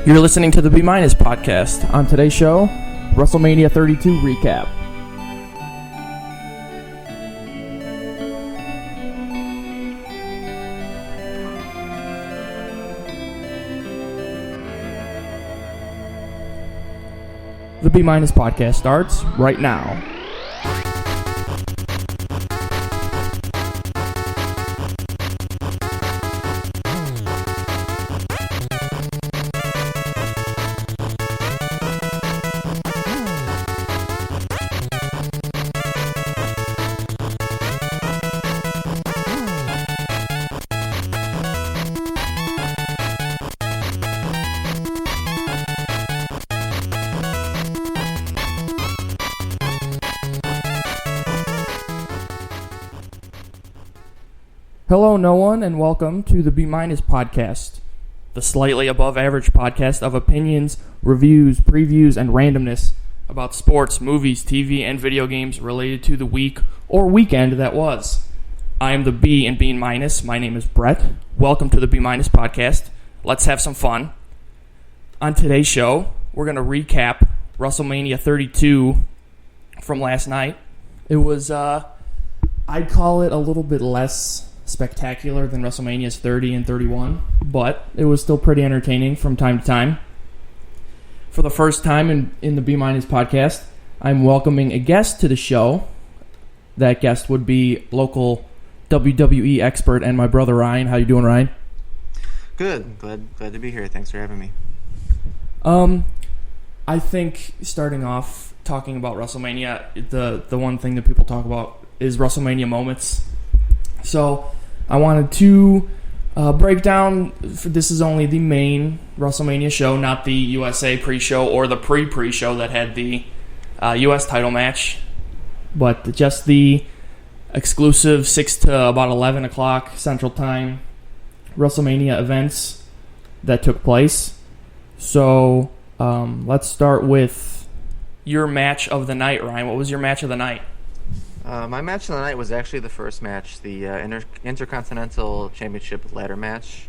You're listening to the M1nus podcast. On today's show, Wrestlemania 32 recap. The M1nus podcast starts right now. Hello, no one, and welcome to the M1nus podcast, the slightly above average podcast of opinions, reviews, previews, and randomness about sports, movies, TV, and video games related to the week or weekend that was. I am the B in M1nus. My name is Brett. Welcome to the M1nus podcast. Let's have some fun. On today's show, we're going to recap Wrestlemania 32 from last night. It was, I'd call it a little bit less spectacular than WrestleMania's 30 and 31, but it was still pretty entertaining from time to time. For the first time in the M1nus podcast, I'm welcoming a guest to the show. That guest would be local WWE expert and my brother Ryne. How you doing, Ryne? Good. Glad to be here. Thanks for having me. I think starting off talking about WrestleMania, the one thing that people talk about is WrestleMania moments. So I wanted to break down, this is only the main WrestleMania show, not the USA pre-show or the pre-show that had the US title match, but just the exclusive 6 to about 11 o'clock Central Time WrestleMania events that took place. So let's start with your match of the night, Ryne. What was your match of the night? My match of the night was actually the first match, the Intercontinental Championship ladder match.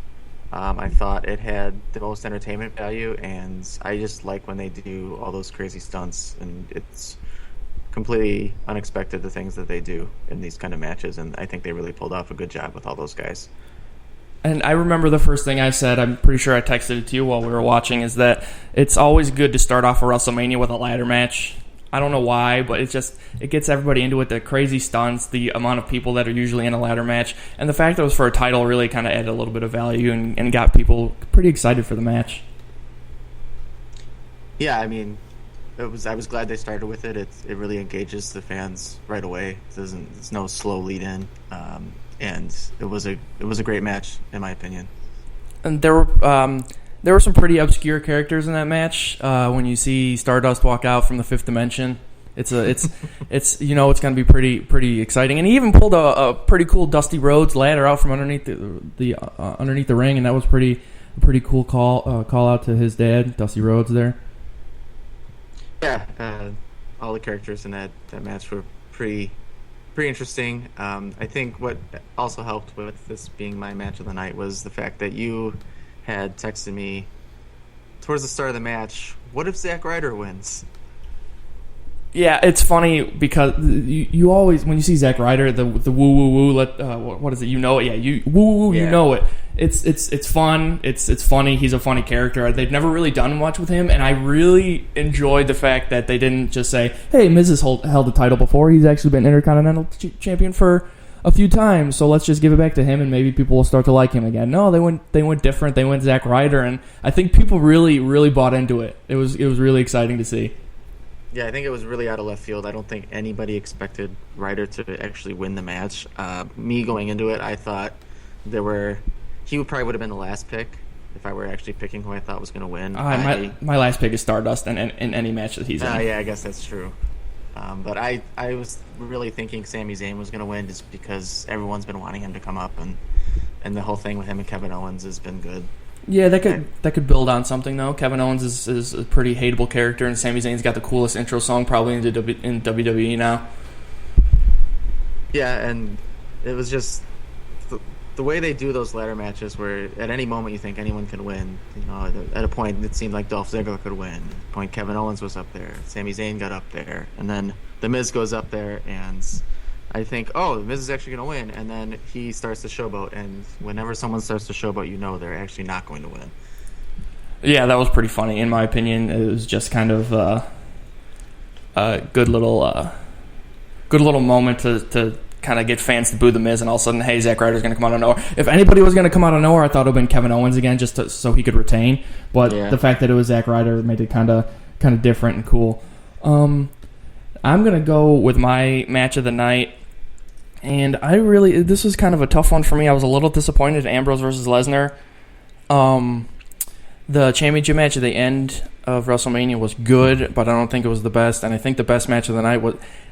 I thought it had the most entertainment value, and I just like when they do all those crazy stunts, and it's completely unexpected, the things that they do in these kind of matches, and I think they really pulled off a good job with all those guys. And I remember the first thing I said, I'm pretty sure I texted it to you while we were watching, is that it's always good to start off a WrestleMania with a ladder match. I don't know why, but it gets everybody into it. The crazy stunts, the amount of people that are usually in a ladder match, and the fact that it was for a title really kind of added a little bit of value and got people pretty excited for the match. Yeah, I mean, I was glad they started with it. It really engages the fans right away. There's no slow lead in, and it was a great match in my opinion. And there were some pretty obscure characters in that match. When you see Stardust walk out from the fifth dimension, it's you know it's going to be pretty exciting. And he even pulled a pretty cool Dusty Rhodes ladder out from underneath the underneath the ring, and that was pretty cool call out to his dad, Dusty Rhodes there. Yeah, all the characters in that match were pretty interesting. I think what also helped with this being my match of the night was the fact that you had texted me towards the start of the match, what if Zack Ryder wins? Yeah, it's funny because you always, when you see Zack Ryder, the woo what is it? You know it, yeah. You woo, yeah. You know it. It's fun. It's funny. He's a funny character. They've never really done much with him, and I really enjoyed the fact that they didn't just say, "Hey, Miz has held the title before. He's actually been Intercontinental Champion for a few times, so let's just give it back to him, and maybe people will start to like him again." No, they went different. They went Zack Ryder, and I think people really bought into it. It was really exciting to see. Yeah, I think it was really out of left field. I don't think anybody expected Ryder to actually win the match. Me going into it, I thought he would have been the last pick if I were actually picking who I thought was going to win. My last pick is Stardust in any match that he's in. Yeah, I guess that's true. But I was really thinking Sami Zayn was going to win just because everyone's been wanting him to come up, and the whole thing with him and Kevin Owens has been good. Yeah, that could build on something though. Kevin Owens is a pretty hateable character, and Sami Zayn's got the coolest intro song probably in WWE now. Yeah, and it was just the way they do those ladder matches, where at any moment you think anyone can win. At a point it seemed like Dolph Ziggler could win. At a point Kevin Owens was up there, Sami Zayn got up there, and then The Miz goes up there, and I think, oh, The Miz is actually going to win, and then he starts to showboat, and whenever someone starts to showboat, they're actually not going to win. Yeah, that was pretty funny. In my opinion, it was just kind of a good little moment to kind of get fans to boo The Miz, and all of a sudden, hey, Zack Ryder's going to come out of nowhere. If anybody was going to come out of nowhere, I thought it would have been Kevin Owens again, just so he could retain. But the fact that it was Zack Ryder made it kind of different and cool. I'm going to go with my match of the night, and this was kind of a tough one for me. I was a little disappointed in Ambrose versus Lesnar. The championship match at the end of WrestleMania was good, but I don't think it was the best. And I think the best match of the night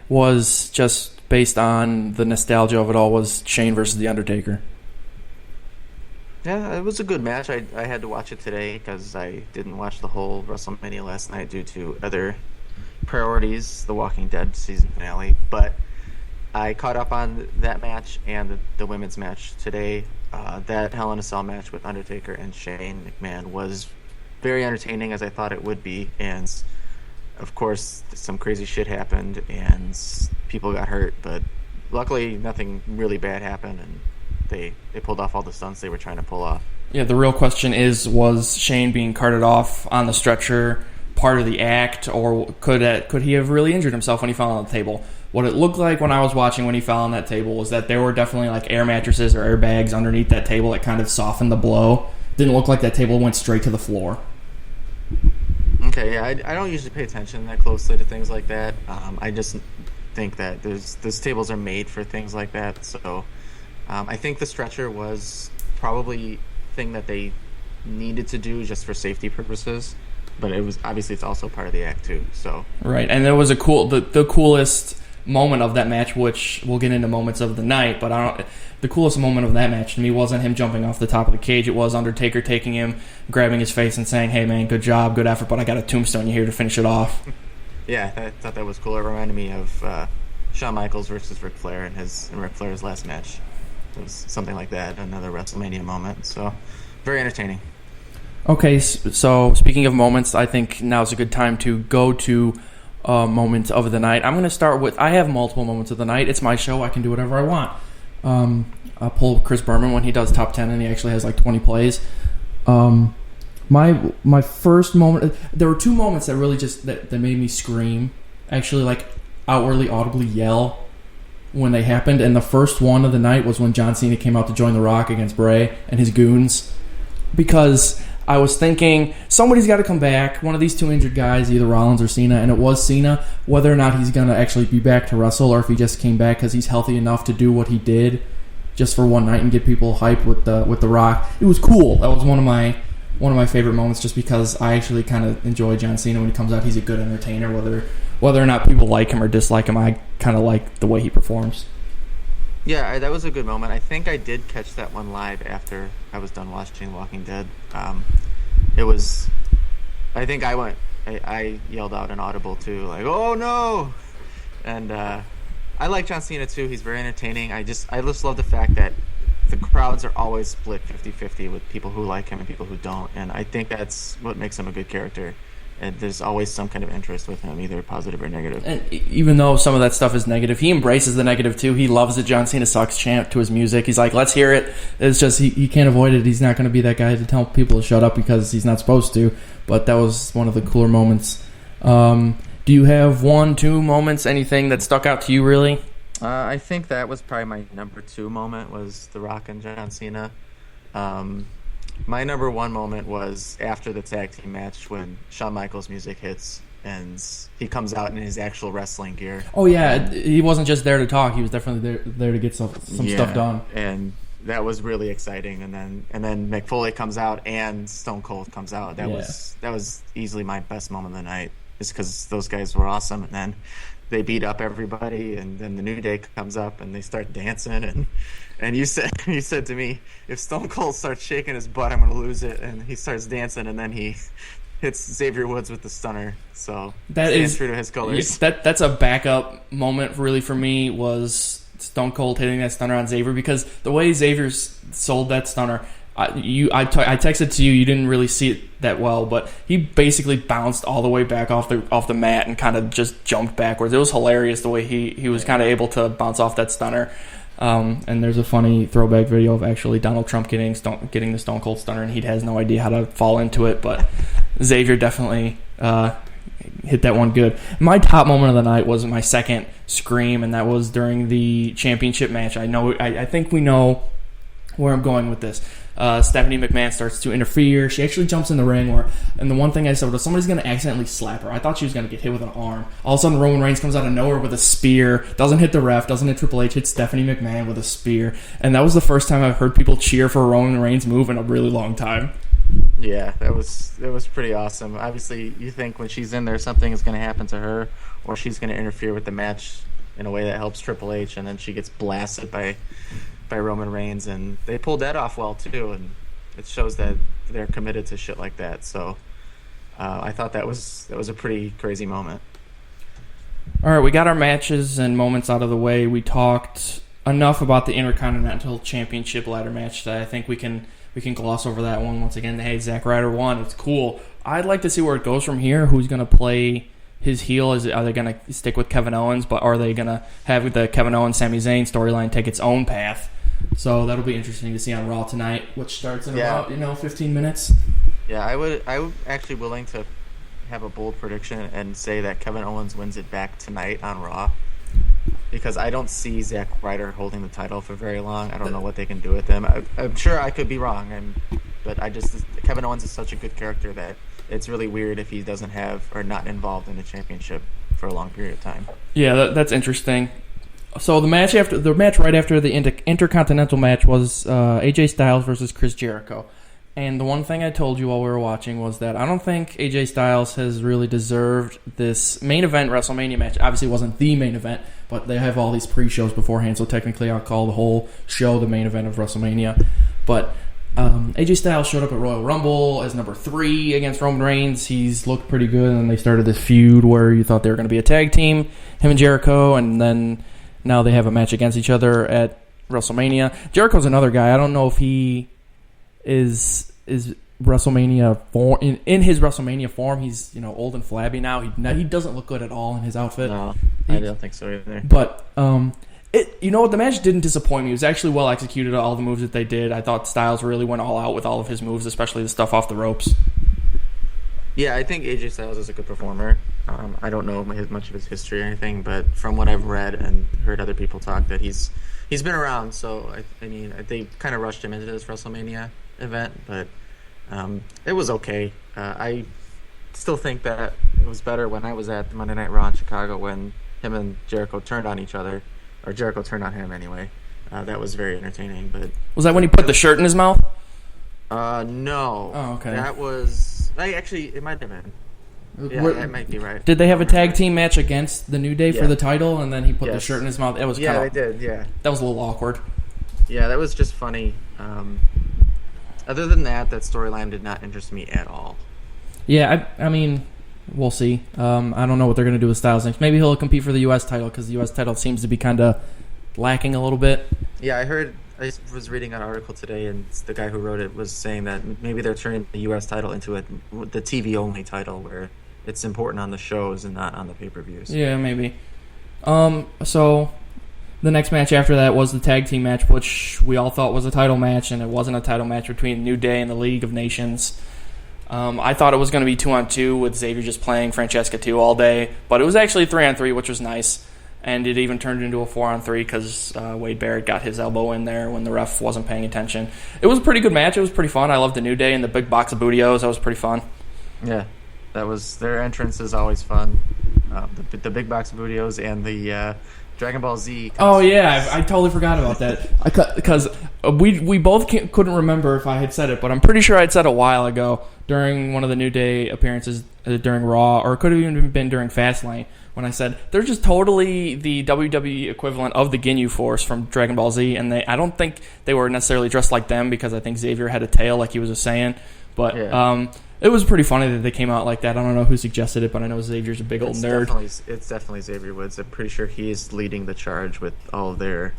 was just based on the nostalgia of it all, was Shane versus The Undertaker. Yeah, it was a good match. I had to watch it today because I didn't watch the whole WrestleMania last night due to other priorities, The Walking Dead season finale. But I caught up on that match and the women's match today. That Hell in a Cell match with Undertaker and Shane McMahon was very entertaining, as I thought it would be. And, of course, some crazy shit happened and people got hurt. But luckily, nothing really bad happened, and they pulled off all the stunts they were trying to pull off. Yeah, the real question was Shane being carted off on the stretcher part of the act, or could he have really injured himself when he fell on the table? What it looked like when I was watching when he fell on that table was that there were definitely like air mattresses or airbags underneath that table that kind of softened the blow. Didn't look like that table went straight to the floor. Okay, yeah, I don't usually pay attention that closely to things like that. I just think that those tables are made for things like that. So I think the stretcher was probably a thing that they needed to do just for safety purposes. But it was obviously, it's also part of the act too. So right, and there was the coolest moment of that match, which we'll get into moments of the night, but the coolest moment of that match to me wasn't him jumping off the top of the cage. It was Undertaker taking him, grabbing his face, and saying, "Hey man, good job, good effort, but I got a tombstone you here to finish it off." Yeah, I thought that was cool. It reminded me of Shawn Michaels versus Ric Flair in Ric Flair's last match. It was something like that, another WrestleMania moment. So very entertaining. Okay, so speaking of moments, I think now's a good time to go to moment of the night. I'm going to start with, I have multiple moments of the night. It's my show. I can do whatever I want. I'll pull Chris Berman when he does top 10 and he actually has like 20 plays. My first moment, there were two moments that really just, that made me scream, actually like outwardly audibly yell when they happened. And the first one of the night was when John Cena came out to join The Rock against Bray and his goons. Because I was thinking, somebody's got to come back. One of these two injured guys, either Rollins or Cena, and it was Cena. Whether or not he's going to actually be back to wrestle, or if he just came back because he's healthy enough to do what he did just for one night and get people hyped with the Rock. It was cool. That was one of my favorite moments, just because I actually kind of enjoy John Cena when he comes out. He's a good entertainer. Whether or not people like him or dislike him, I kind of like the way he performs. Yeah, that was a good moment. I think I did catch that one live after I was done watching Walking Dead. It was, I think I yelled out an audible too, like, "Oh no!" And I like John Cena too. He's very entertaining. I just love the fact that the crowds are always split 50-50 with people who like him and people who don't. And I think that's what makes him a good character. And there's always some kind of interest with him, either positive or negative. And even though some of that stuff is negative, he embraces the negative too. He loves the John Cena sucks chant to his music. He's like, let's hear it. It's just he can't avoid it. He's not going to be that guy to tell people to shut up because he's not supposed to. But that was one of the cooler moments. Do you have 1, 2 moments, anything that stuck out to you really? I think that was probably my number 2 moment, was The Rock and John Cena. My number 1 moment was after the tag team match when Shawn Michaels' music hits and he comes out in his actual wrestling gear. Oh yeah, he wasn't just there to talk; he was definitely there to get some stuff done. And that was really exciting. And then Mick Foley comes out and Stone Cold comes out. That was easily my best moment of the night, just because those guys were awesome. And then they beat up everybody, and then the New Day comes up and they start dancing. And you said to me, if Stone Cold starts shaking his butt, I'm going to lose it. And he starts dancing, and then he hits Xavier Woods with the stunner. So that is true to his colors. That's a backup moment really for me, was Stone Cold hitting that stunner on Xavier, because the way Xavier sold that stunner, I texted to you. You didn't really see it that well, but he basically bounced all the way back off the mat and kind of just jumped backwards. It was hilarious the way he was kind of able to bounce off that stunner. And there's a funny throwback video of actually Donald Trump getting the Stone Cold stunner, and he has no idea how to fall into it. But Xavier definitely hit that one good. My top moment of the night was my second scream, and that was during the championship match. I think we know where I'm going with this. Stephanie McMahon starts to interfere. She actually jumps in the ring, and the one thing I said was somebody's going to accidentally slap her. I thought she was going to get hit with an arm. All of a sudden, Roman Reigns comes out of nowhere with a spear. Doesn't hit the ref, doesn't hit Triple H, hits Stephanie McMahon with a spear. And that was the first time I've heard people cheer for a Roman Reigns move in a really long time. Yeah, that was pretty awesome. Obviously, you think when she's in there, something is going to happen to her, or she's going to interfere with the match in a way that helps Triple H, and then she gets blasted by Roman Reigns, and they pulled that off well too, and it shows that they're committed to shit like that. So I thought that was a pretty crazy moment. All right, we got our matches and moments out of the way. We talked enough about the Intercontinental Championship ladder match that I think we can gloss over that one once again. Hey, Zack Ryder won. It's cool. I'd like to see where it goes from here. Who's going to play his heel? Are they going to stick with Kevin Owens, but are they going to have the Kevin Owens Sami Zayn storyline take its own path? So that'll be interesting to see on Raw tonight, which starts in about 15 minutes. Yeah, I would actually willing to have a bold prediction and say that Kevin Owens wins it back tonight on Raw, because I don't see Zack Ryder holding the title for very long. I don't know what they can do with him. I'm sure I could be wrong, but Kevin Owens is such a good character that it's really weird if he doesn't have or not involved in the championship for a long period of time. Yeah, that's interesting. So the match right after the Intercontinental match was AJ Styles versus Chris Jericho. And the one thing I told you while we were watching was that I don't think AJ Styles has really deserved this main event WrestleMania match. Obviously, it wasn't the main event, but they have all these pre-shows beforehand, so technically I'll call the whole show the main event of WrestleMania. But AJ Styles showed up at Royal Rumble as number 3 against Roman Reigns. He's looked pretty good, and they started this feud where you thought they were going to be a tag team, him and Jericho, and then now they have a match against each other at WrestleMania. Jericho's another guy. I don't know if he is WrestleMania form in his WrestleMania form. He's old and flabby now. He doesn't look good at all in his outfit. No, I don't think so either. But the match didn't disappoint me. It was actually well executed. All the moves that they did, I thought Styles really went all out with all of his moves, especially the stuff off the ropes. Yeah, I think AJ Styles is a good performer. I don't know much of his history or anything, but from what I've read and heard other people talk, that he's been around. So I mean, they kind of rushed him into this WrestleMania event, but it was okay. I still think that it was better when I was at Monday Night Raw in Chicago when him and Jericho turned on each other, or Jericho turned on him anyway. That was very entertaining. But was that when he put the shirt in his mouth? No. Oh, okay. That was. It might have been. Yeah, that might be right. Did they have a tag team match against the New Day for the title, and then he put the shirt in his mouth? It was they did. Yeah, that was a little awkward. Yeah, that was just funny. Other than that storyline did not interest me at all. Yeah, I mean, we'll see. I don't know what they're going to do with Styles next. Maybe he'll compete for the U.S. title, because the U.S. title seems to be kind of lacking a little bit. Yeah, I was reading an article today, and the guy who wrote it was saying that maybe they're turning the U.S. title into the TV-only title, where it's important on the shows and not on the pay-per-views. Yeah, maybe. So the next match after that was the tag team match, which we all thought was a title match, and it wasn't a title match between New Day and the League of Nations. I thought it was going to be 2-on-2 with Xavier just playing Francesca 2 all day, but it was actually 3-on-3, which was nice. And it even turned into a 4-on-3 because Wade Barrett got his elbow in there when the ref wasn't paying attention. It was a pretty good match. It was pretty fun. I loved the New Day and the big box of Bootios. That was pretty fun. Yeah, their entrance is always fun. The big box of Bootios and the Dragon Ball Z costumes. Oh, yeah. I totally forgot about that. Because we both couldn't remember if I had said it, but I'm pretty sure I had said it a while ago during one of the New Day appearances during Raw, or it could have even been during Fastlane, when I said they're just totally the WWE equivalent of the Ginyu Force from Dragon Ball Z, and I don't think they were necessarily dressed like them, because I think Xavier had a tail like he was just saying. But It was pretty funny that they came out like that. I don't know who suggested it, but I know Xavier's a big old nerd. It's definitely Xavier Woods. I'm pretty sure he's leading the charge with all of their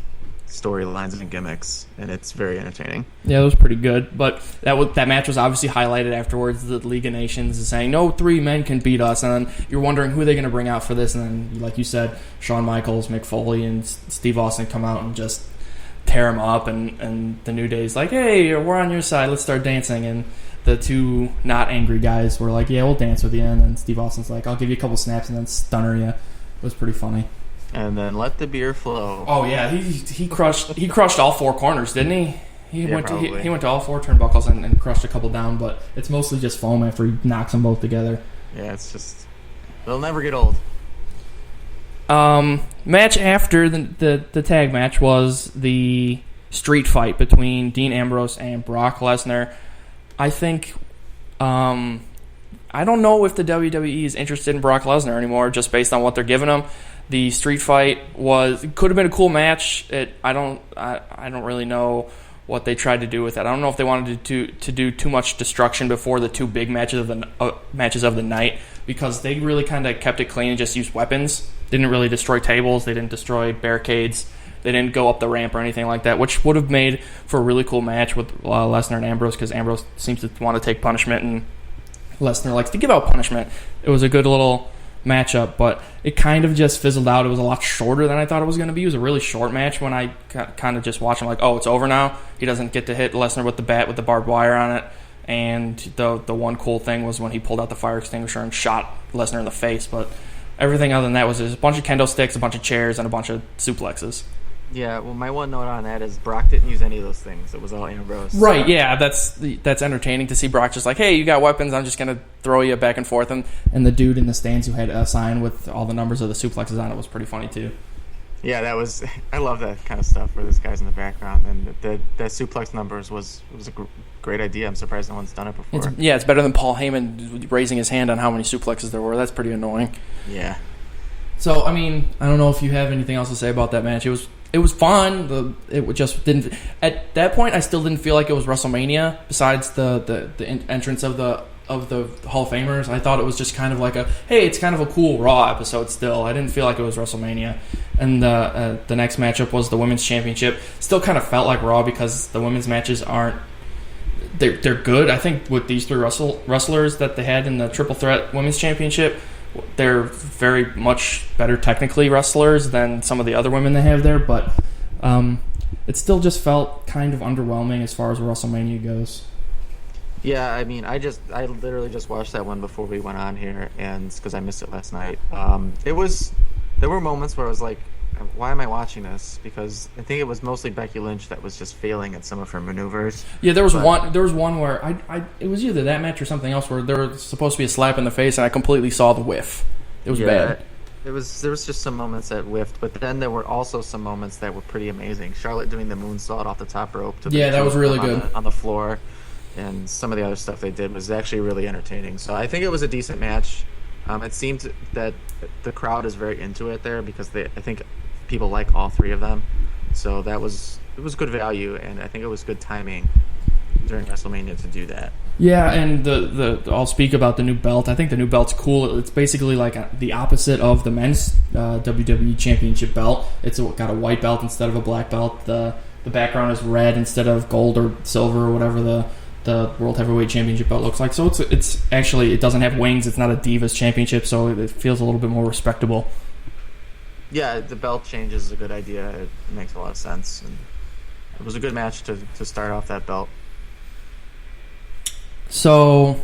storylines and gimmicks, and it's very entertaining. Yeah, it was pretty good. But that match was obviously highlighted afterwards. The League of Nations is saying, no 3 men can beat us. And then you're wondering who they're going to bring out for this. And then, like you said, Shawn Michaels, Mick Foley, and Steve Austin come out and just tear him up. And the New Day's like, hey, we're on your side. Let's start dancing. And the 2 not angry guys were like, yeah, we'll dance with you. And then Steve Austin's like, I'll give you a couple snaps and then stunner you. It was pretty funny. And then let the beer flow. Oh yeah, he crushed all 4 corners, didn't he? He went to all 4 turnbuckles and crushed a couple down, but it's mostly just foam after he knocks them both together. Yeah, it's just they'll never get old. Match after the tag match was the street fight between Dean Ambrose and Brock Lesnar. I think I don't know if the WWE is interested in Brock Lesnar anymore, just based on what they're giving him. The street fight could have been a cool match. I don't really know what they tried to do with it. I don't know if they wanted to do too much destruction before the 2 big matches of the night, because they really kind of kept it clean and just used weapons. They didn't really destroy tables. They didn't destroy barricades. They didn't go up the ramp or anything like that, which would have made for a really cool match with Lesnar and Ambrose, because Ambrose seems to want to take punishment and Lesnar likes to give out punishment. It was a good little matchup, but it kind of just fizzled out. It was a lot shorter than I thought it was going to be. It was a really short match when I kind of just watched him like, oh, it's over now. He doesn't get to hit Lesnar with the bat with the barbed wire on it. And the one cool thing was when he pulled out the fire extinguisher and shot Lesnar in the face. But everything other than that was just a bunch of kendo sticks, a bunch of chairs, and a bunch of suplexes. Yeah, well, my one note on that is Brock didn't use any of those things. It was all Ambrose. Right, yeah, that's entertaining to see Brock just like, hey, you got weapons, I'm just going to throw you back and forth. And the dude in the stands who had a sign with all the numbers of the suplexes on it was pretty funny, too. Yeah, I love that kind of stuff where this guy's in the background. And the suplex numbers was a great idea. I'm surprised no one's done it before. It's better than Paul Heyman raising his hand on how many suplexes there were. That's pretty annoying. Yeah. So, I mean, I don't know if you have anything else to say about that match. It was fun. It just didn't. At that point, I still didn't feel like it was WrestleMania. Besides the entrance of the Hall of Famers, I thought it was just kind of like it's kind of a cool Raw episode. Still, I didn't feel like it was WrestleMania. And the next matchup was the Women's Championship. Still kind of felt like Raw because the women's matches aren't. They're good. I think with these 3 wrestlers that they had in the Triple Threat Women's Championship, they're very much better technically wrestlers than some of the other women they have there, but it still just felt kind of underwhelming as far as WrestleMania goes. Yeah, I mean, I literally just watched that one before we went on here, and because I missed it last night. There were moments where I was like, why am I watching this? Because I think it was mostly Becky Lynch that was just failing at some of her maneuvers. Yeah, there was one where it was either that match or something else where there was supposed to be a slap in the face, and I completely saw the whiff. It was bad. There was just some moments that whiffed, but then there were also some moments that were pretty amazing. Charlotte doing the moonsault off the top rope. That was really good. On the floor, and some of the other stuff they did was actually really entertaining. So I think it was a decent match. It seemed that the crowd is very into it there because I think people like all 3 of them. So it was good value, and I think it was good timing during WrestleMania to do that. Yeah, and I'll speak about the new belt. I think the new belt's cool. It's basically like the opposite of the men's WWE Championship belt. It's got a white belt instead of a black belt. The background is red instead of gold or silver or whatever the World Heavyweight Championship belt looks like. So it's actually, it doesn't have wings. It's not a Divas Championship, so it feels a little bit more respectable. Yeah, the belt change is a good idea. It makes a lot of sense. And it was a good match to start off that belt. So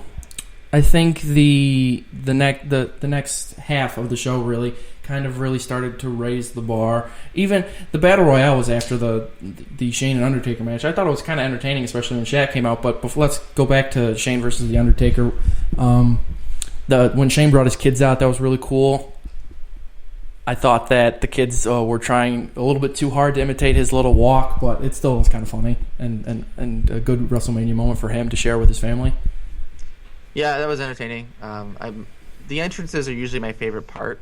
I think the next half of the show really started to raise the bar. Even the Battle Royale was after the Shane and Undertaker match. I thought it was kind of entertaining, especially when Shaq came out. But let's go back to Shane versus the Undertaker. When Shane brought his kids out, that was really cool. I thought that the kids were trying a little bit too hard to imitate his little walk, but it still was kind of funny and a good WrestleMania moment for him to share with his family. Yeah, that was entertaining. The entrances are usually my favorite part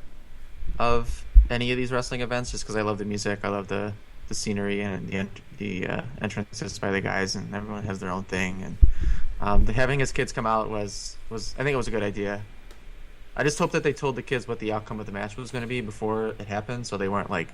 of any of these wrestling events, just because I love the music, I love the scenery, and the entrances by the guys, and everyone has their own thing. And Having his kids come out was I think it was a good idea. I just hope that they told the kids what the outcome of the match was going to be before it happened, so they weren't like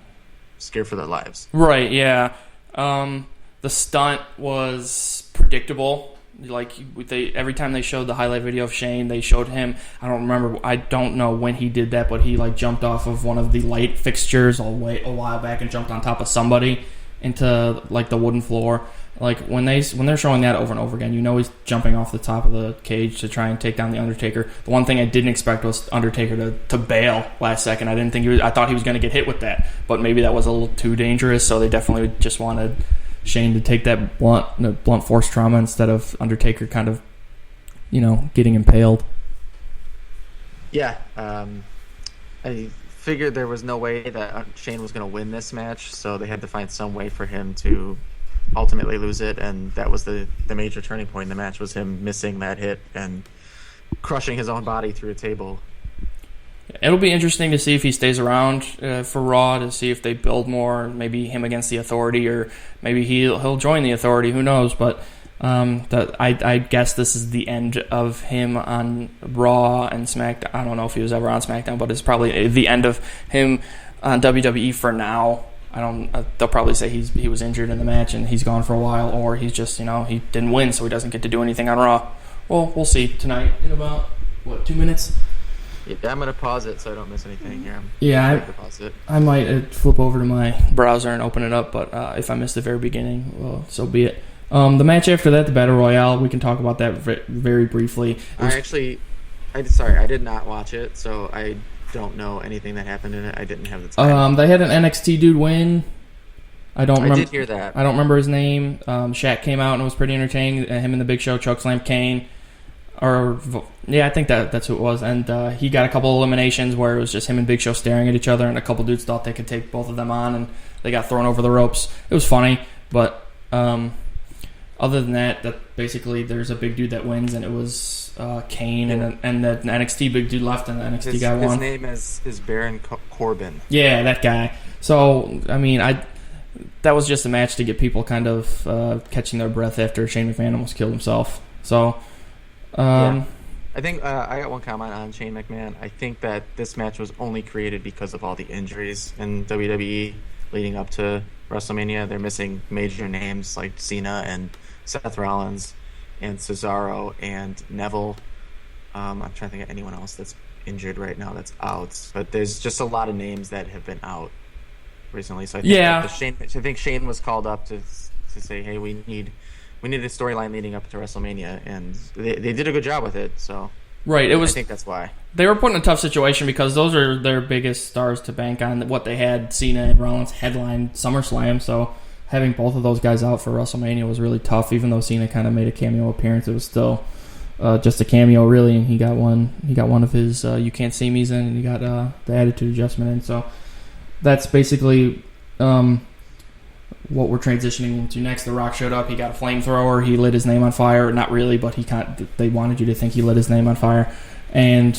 scared for their lives. Right, yeah. The stunt was predictable. Like every time they showed the highlight video of Shane, they showed him. I don't know when he did that, but he like jumped off of one of the light fixtures a while back and jumped on top of somebody into like the wooden floor. Like when they're showing that over and over again, he's jumping off the top of the cage to try and take down the Undertaker. The one thing I didn't expect was Undertaker to bail last second. I thought he was going to get hit with that, but maybe that was a little too dangerous. So they definitely just wanted Shane to take that blunt force trauma instead of Undertaker kind of, getting impaled. Yeah, I figured there was no way that Shane was going to win this match, so they had to find some way for him to ultimately lose it, and that was the major turning point in the match, was him missing that hit and crushing his own body through a table. It'll be interesting to see if he stays around for Raw, to see if they build more, maybe him against the Authority, or maybe he'll join the Authority, who knows, but I guess this is the end of him on Raw and SmackDown. I don't know if he was ever on SmackDown, but it's probably the end of him on WWE for now. They'll probably say he was injured in the match and he's gone for a while, or he's just, he didn't win, so he doesn't get to do anything on Raw. Well, we'll see tonight in about, 2 minutes? Yeah, I'm going to pause it so I don't miss anything here. I might flip over to my browser and open it up, but if I missed the very beginning, well, so be it. The match after that, the Battle Royale, we can talk about that very briefly. I did not watch it, so I don't know anything that happened in it. I didn't have the time. They had an NXT dude win. I did hear that. I don't remember his name. Shaq came out and it was pretty entertaining. Him and the Big Show chokeslammed Kane. I think that's who it was. And he got a couple eliminations where it was just him and Big Show staring at each other, and a couple dudes thought they could take both of them on, and they got thrown over the ropes. It was funny, but other than that basically there's a big dude that wins, and it was Kane, and the NXT big dude left, and the NXT guy won. His name is Baron Corbin. Yeah, that guy. So, that was just a match to get people kind of catching their breath after Shane McMahon almost killed himself. So, I think I got one comment on Shane McMahon. I think that this match was only created because of all the injuries in WWE leading up to WrestleMania. They're missing major names like Cena and Seth Rollins and Cesaro and Neville. I'm trying to think of anyone else that's injured right now that's out. But there's just a lot of names that have been out recently. So I think Shane was called up to say, hey, we need a storyline leading up to WrestleMania, and they did a good job with it. So right, I think that's why they were put in a tough situation, because those are their biggest stars to bank on. What they had, Cena and Rollins headline SummerSlam, so having both of those guys out for WrestleMania was really tough. Even though Cena kind of made a cameo appearance, it was still just a cameo, really. And he got one of his "You Can't See Me's" in, and he got the Attitude Adjustment in. So that's basically what we're transitioning into next. The Rock showed up. He got a flamethrower. He lit his name on fire. Not really, but they wanted you to think he lit his name on fire. And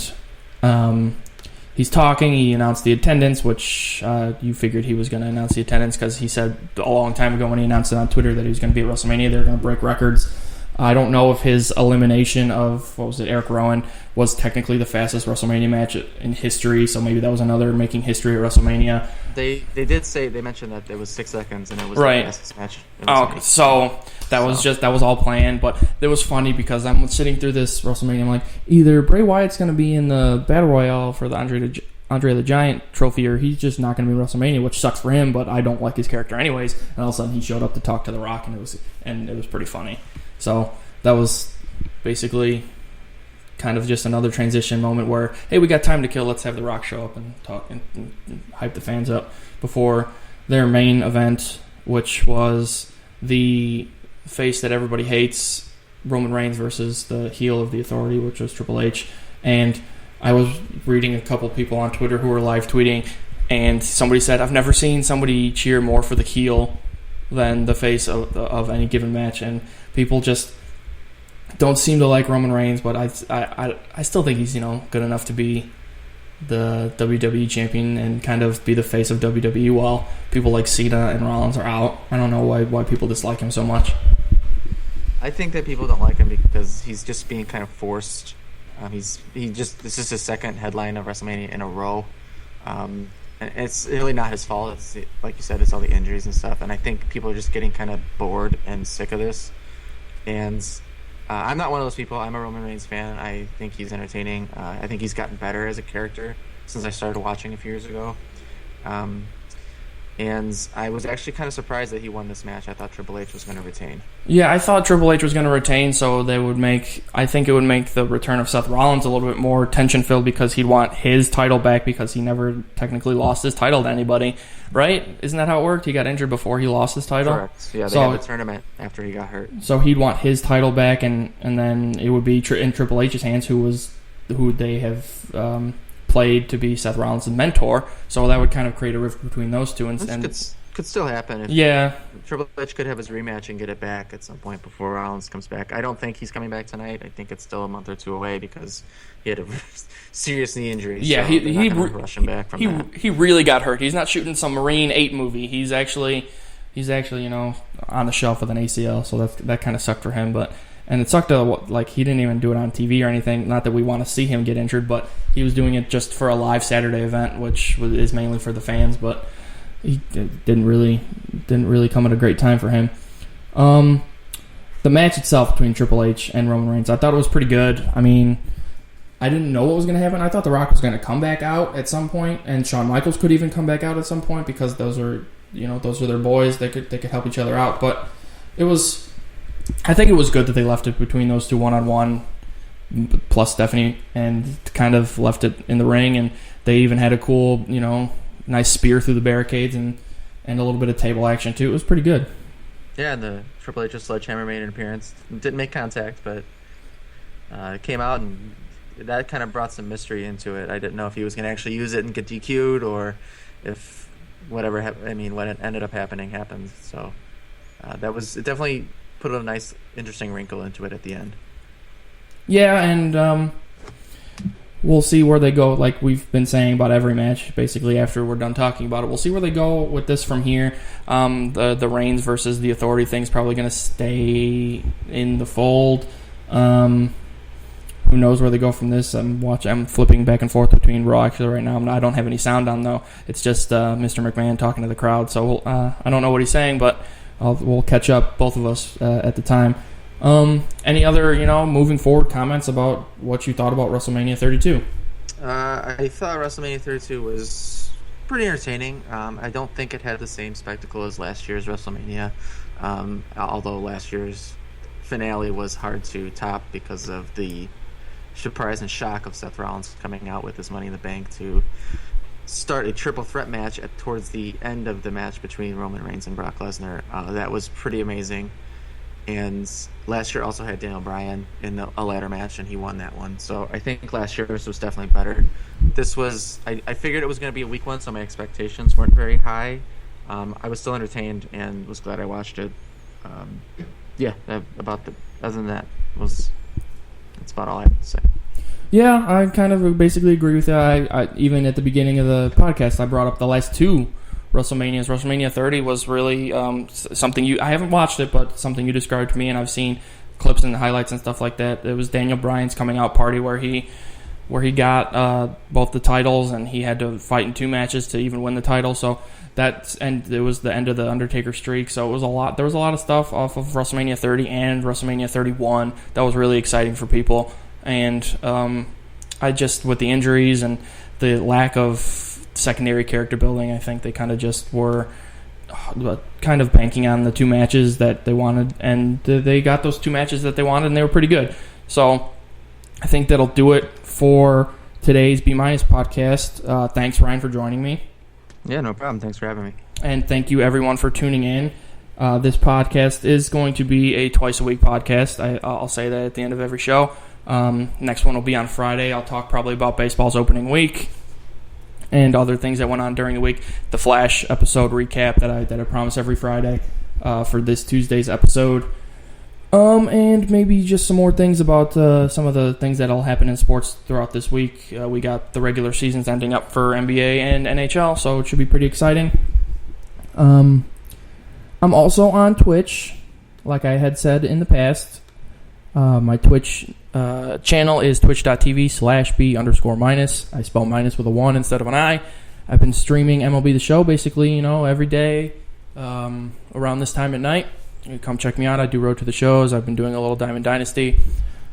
he's talking. He announced the attendance, which you figured he was going to announce the attendance, because he said a long time ago when he announced it on Twitter that he was going to be at WrestleMania, they were going to break records. I don't know if his elimination of, Eric Rowan was technically the fastest WrestleMania match in history, so maybe that was another making history at WrestleMania. They mentioned that it was 6 seconds, and it was right. The fastest match. So that was all planned, but it was funny because I'm sitting through this WrestleMania, I'm like, either Bray Wyatt's going to be in the Battle Royale for the Andre the Giant trophy, or he's just not going to be in WrestleMania, which sucks for him, but I don't like his character anyways. And all of a sudden he showed up to talk to The Rock, and it was pretty funny. So that was basically kind of just another transition moment where, hey, we got time to kill, let's have The Rock show up and talk and hype the fans up before their main event, which was the face that everybody hates, Roman Reigns versus the heel of the Authority, which was Triple H. And I was reading a couple people on Twitter who were live tweeting, and somebody said, I've never seen somebody cheer more for the heel than the face of any given match, and people just don't seem to like Roman Reigns, but I still think he's good enough to be the WWE champion and kind of be the face of WWE while people like Cena and Rollins are out. I don't know why people dislike him so much. I think that people don't like him because he's just being kind of forced. This is his second headline of WrestleMania in a row. And it's really not his fault. It's like you said, it's all the injuries and stuff. And I think people are just getting kind of bored and sick of this. And I'm not one of those people. I'm a Roman Reigns fan. I think he's entertaining. I think he's gotten better as a character since I started watching a few years ago. And I was actually kind of surprised that he won this match. I thought Triple H was going to retain. Yeah, I thought Triple H was going to retain, so I think it would make the return of Seth Rollins a little bit more tension-filled because he'd want his title back because he never technically lost his title to anybody, right? Isn't that how it worked? He got injured before he lost his title? Correct. Yeah, they had a tournament after he got hurt. So he'd want his title back, and then it would be in Triple H's hands, who they have played to be Seth Rollins' mentor, so that would kind of create a rift between those two. And could still happen. Triple H could have his rematch and get it back at some point before Rollins comes back. I don't think he's coming back tonight. I think it's still a month or two away because he had a serious knee injury. Yeah, so he rush him back from that. He really got hurt. He's not shooting some Marine 8 movie. He's actually on the shelf with an ACL, so that kind of sucked for him. And it sucked he didn't even do it on TV or anything. Not that we want to see him get injured, but he was doing it just for a live Saturday event, which is mainly for the fans. But he didn't really come at a great time for him. The match itself between Triple H and Roman Reigns, I thought it was pretty good. I mean, I didn't know what was going to happen. I thought The Rock was going to come back out at some point, and Shawn Michaels could even come back out at some point because those are their boys. They could help each other out. But I think it was good that they left it between those two one-on-one, plus Stephanie, and kind of left it in the ring. And they even had a cool, nice spear through the barricades and a little bit of table action too. It was pretty good. Yeah, and the Triple H sledgehammer made an appearance. Didn't make contact, but it came out, and that kind of brought some mystery into it. I didn't know if he was going to actually use it and get DQ'd, or if what ended up happened. So it definitely put a nice, interesting wrinkle into it at the end. Yeah, and we'll see where they go. Like we've been saying about every match, basically after we're done talking about it, we'll see where they go with this from here. The Reigns versus the Authority thing's probably going to stay in the fold. Who knows where they go from this? I'm flipping back and forth between Raw actually right now. I don't have any sound on though. It's just Mr. McMahon talking to the crowd. So I don't know what he's saying, but we'll catch up, both of us, at the time. Any other, moving forward comments about what you thought about WrestleMania 32? I thought WrestleMania 32 was pretty entertaining. I don't think it had the same spectacle as last year's WrestleMania, although last year's finale was hard to top because of the surprise and shock of Seth Rollins coming out with his Money in the Bank to start a triple threat match towards the end of the match between Roman Reigns and Brock Lesnar. That was pretty amazing. And last year also had Daniel Bryan in a ladder match, and he won that one. So I think last year's was definitely better. This was, I figured it was going to be a weak one, so my expectations weren't very high. I was still entertained and was glad I watched it. Other than that, that's about all I have to say. Yeah, I kind of basically agree with that. I even at the beginning of the podcast, I brought up the last two WrestleManias. WrestleMania 30 was really something I haven't watched it, but something you described to me, and I've seen clips and highlights and stuff like that. It was Daniel Bryan's coming out party where he got both the titles, and he had to fight in 2 matches to even win the title. So it was the end of the Undertaker streak. So it was a lot. There was a lot of stuff off of WrestleMania 30 and WrestleMania 31 that was really exciting for people. And I just, with the injuries and the lack of secondary character building, I think they kind of just were kind of banking on the 2 matches that they wanted, and they got those 2 matches that they wanted, and they were pretty good. So I think that'll do it for today's B-Minus podcast. Thanks, Ryne, for joining me. Yeah, no problem. Thanks for having me. And thank you, everyone, for tuning in. This podcast is going to be a twice-a-week podcast. I'll say that at the end of every show. Next one will be on Friday. I'll talk probably about baseball's opening week and other things that went on during the week. The Flash episode recap that I promise every Friday for this Tuesday's episode. And maybe just some more things about some of the things that'll happen in sports throughout this week. We got the regular seasons ending up for NBA and NHL, so it should be pretty exciting. I'm also on Twitch. like I had said in the past, my Twitch channel is twitch.tv/B_minus. I spell minus with a 1 instead of an I. I've been streaming MLB The Show basically, every day around this time at night. You come check me out. I do Road to the Shows. I've been doing a little Diamond Dynasty.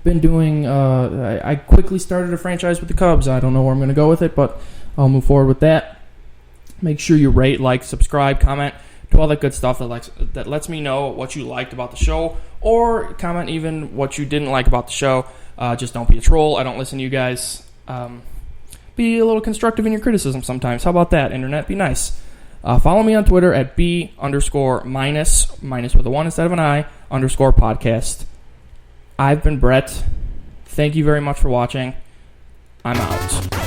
Been doing, I quickly started a franchise with the Cubs. I don't know where I'm going to go with it, but I'll move forward with that. Make sure you rate, like, subscribe, comment, do all that good stuff that lets me know what you liked about the show, or comment even what you didn't like about the show. Just don't be a troll. I don't listen to you guys. Be a little constructive in your criticism sometimes. How about that, Internet? Be nice. Follow me on Twitter at B_minus, minus with a 1 instead of an I, _podcast. I've been Brett. Thank you very much for watching. I'm out.